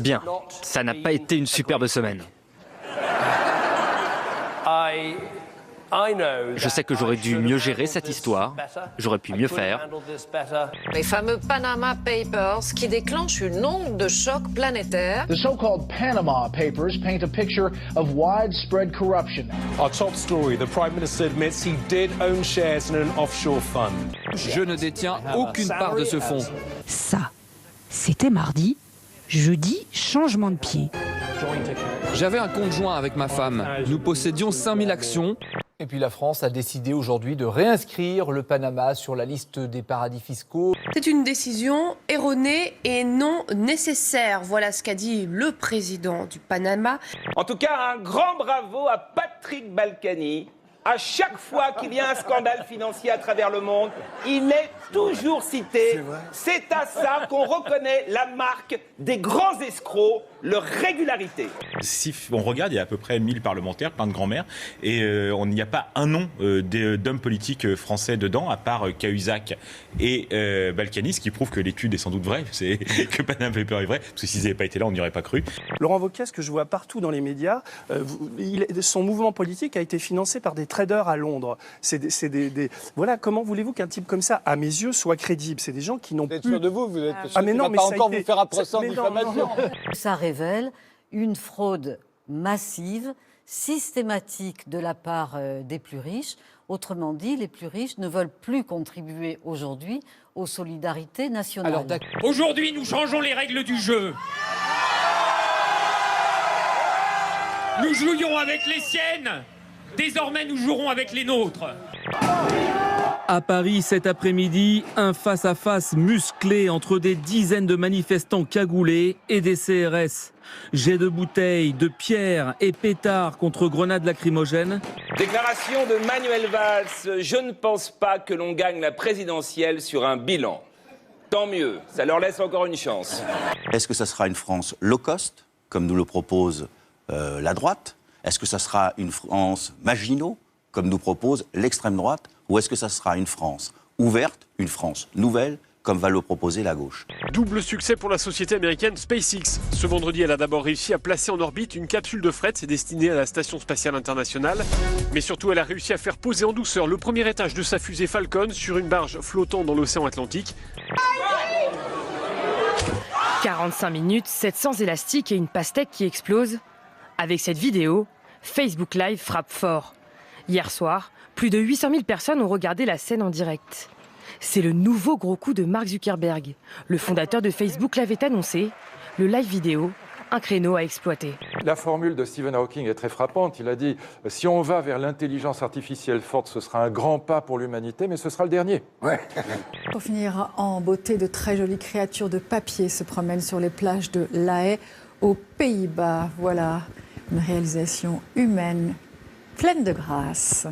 Bien, ça n'a pas été une superbe semaine. Je sais que j'aurais dû mieux gérer cette histoire, j'aurais pu mieux faire. Les fameux Panama Papers qui déclenchent une onde de choc planétaire. The so-called Panama Papers paint a picture of widespread corruption. Our top story, the Prime Minister admits he did own shares in an offshore fund. Je ne détiens aucune part de ce fonds. Ça, c'était mardi. Jeudi, changement de pied. J'avais un compte joint avec ma femme. Nous possédions 5000 actions. Et puis la France a décidé aujourd'hui de réinscrire le Panama sur la liste des paradis fiscaux. C'est une décision erronée et non nécessaire. Voilà ce qu'a dit le président du Panama. En tout cas, un grand bravo à Patrick Balkany. À chaque fois qu'il y a un scandale financier à travers le monde, il est toujours cité. C'est à ça qu'on reconnaît la marque des grands escrocs, leur régularité. Si on regarde, il y a à peu près 1000 parlementaires, plein de grands-mères, et il n'y a pas un nom d'hommes politiques français dedans, à part Cahuzac et Balkany, ce qui prouve que l'étude est sans doute vraie, c'est que Panama Papers est vrai, parce que s'ils n'avaient pas été là, on n'y aurait pas cru. Laurent Wauquiez, ce que je vois partout dans les médias, son mouvement politique a été financé par des traders à Londres. Voilà, comment voulez-vous qu'un type comme ça, à mes yeux, soit crédible? C'est des gens qui n'ont plus... Vous êtes sûr de vous? Vous êtes sûr mais qu'il non, va pas encore vous faire un procès en diffamation? Ça révèle une fraude massive, systématique de la part des plus riches. Autrement dit, les plus riches ne veulent plus contribuer aujourd'hui aux solidarités nationales. Aujourd'hui, nous changeons les règles du jeu. Nous jouions avec les siennes. Désormais, nous jouerons avec les nôtres. À Paris, cet après-midi, un face-à-face musclé entre des dizaines de manifestants cagoulés et des CRS. Jets de bouteilles, de pierres et pétards contre grenades lacrymogènes. Déclaration de Manuel Valls. Je ne pense pas que l'on gagne la présidentielle sur un bilan. Tant mieux, ça leur laisse encore une chance. Est-ce que ça sera une France low cost, comme nous le propose la droite? Est-ce que ça sera une France Maginot, comme nous propose l'extrême droite? Ou est-ce que ça sera une France ouverte, une France nouvelle, comme va le proposer la gauche? Double succès pour la société américaine SpaceX. Ce vendredi, elle a d'abord réussi à placer en orbite une capsule de fret destinée à la Station spatiale internationale. Mais surtout, elle a réussi à faire poser en douceur le premier étage de sa fusée Falcon sur une barge flottant dans l'océan Atlantique. 45 minutes, 700 élastiques et une pastèque qui explose. Avec cette vidéo, Facebook Live frappe fort. Hier soir, plus de 800 000 personnes ont regardé la scène en direct. C'est le nouveau gros coup de Mark Zuckerberg. Le fondateur de Facebook l'avait annoncé. Le live vidéo, un créneau à exploiter. La formule de Stephen Hawking est très frappante. Il a dit « Si on va vers l'intelligence artificielle forte, ce sera un grand pas pour l'humanité, mais ce sera le dernier. » Pour finir en beauté, de très jolies créatures de papier se promènent sur les plages de La Haye, aux Pays-Bas. Voilà, une réalisation humaine pleine de grâce.